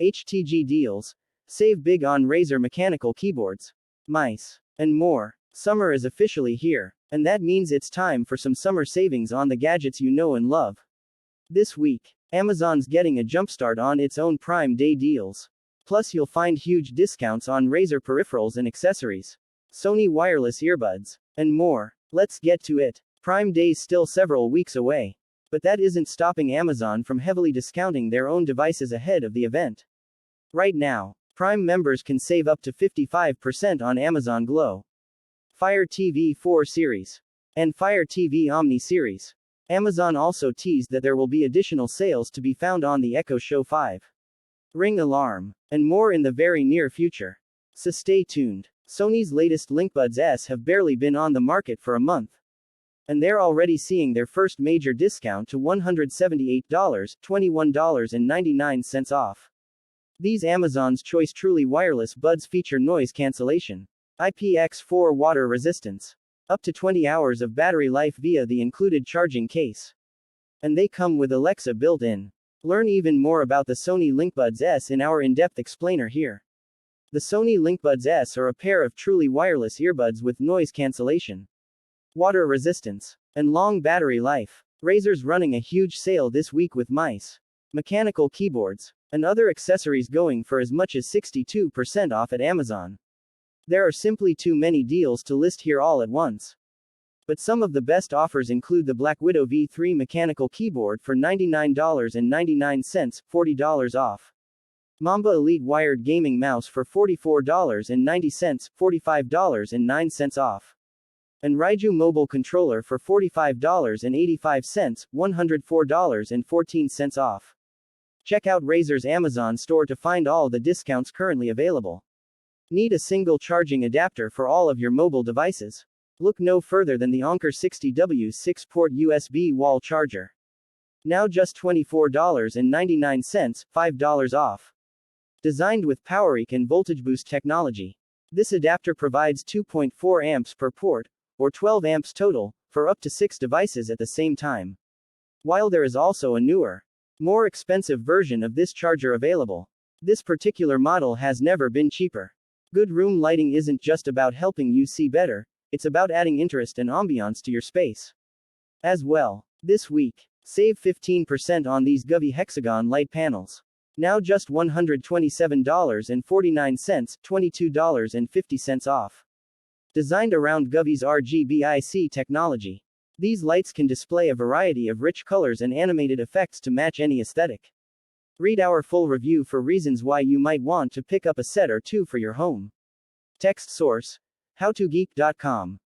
HTG deals, save big on Razer mechanical keyboards, mice, and more. Summer is officially here, and that means it's time for some summer savings on the gadgets you know and love. This week, Amazon's getting a jumpstart on its own Prime Day deals. Plus you'll find huge discounts on Razer peripherals and accessories, Sony wireless earbuds, and more. Let's get to it. Prime Day's still several weeks away. But that isn't stopping Amazon from heavily discounting their own devices ahead of the event. Right now, Prime members can save up to 55% on Amazon Glow, Fire TV 4 series, and Fire TV Omni series. Amazon also teased that there will be additional sales to be found on the Echo Show 5, Ring Alarm, and more in the very near future. So stay tuned. Sony's latest LinkBuds S have barely been on the market for a month, and they're already seeing their first major discount to $178, $21.99 off. These Amazon's Choice Truly wireless buds feature noise cancellation, IPX4 water resistance, up to 20 hours of battery life via the included charging case, and they come with Alexa built in. Learn even more about the Sony LinkBuds S in our in-depth explainer here. The Sony LinkBuds S are a pair of truly wireless earbuds with noise cancellation, water resistance, and long battery life. Razer's running a huge sale this week with mice, mechanical keyboards, and other accessories going for as much as 62% off at Amazon. There are simply too many deals to list here all at once. But some of the best offers include the Black Widow V3 mechanical keyboard for $99.99, $40 off. Mamba Elite wired gaming mouse for $44.90, $45.09 off. And Raiju mobile controller for $45.85, $104.14 off. Check out Razer's Amazon store to find all the discounts currently available. Need a single charging adapter for all of your mobile devices? Look no further than the Anker 60W 6-port USB wall charger. Now just $24.99, $5 off. Designed with PowerIQ and VoltageBoost technology, this adapter provides 2.4 amps per port, or 12 amps total, for up to 6 devices at the same time. While there is also a newer, more expensive version of this charger available, this particular model has never been cheaper. Good room lighting isn't just about helping you see better, it's about adding interest and ambiance to your space as well. This week, save 15% on these Govee Hexagon Light Panels. Now just $127.49, $22.50 off. Designed around Govee's RGBIC technology, these lights can display a variety of rich colors and animated effects to match any aesthetic. Read our full review for reasons why you might want to pick up a set or two for your home. Text source: howtogeek.com.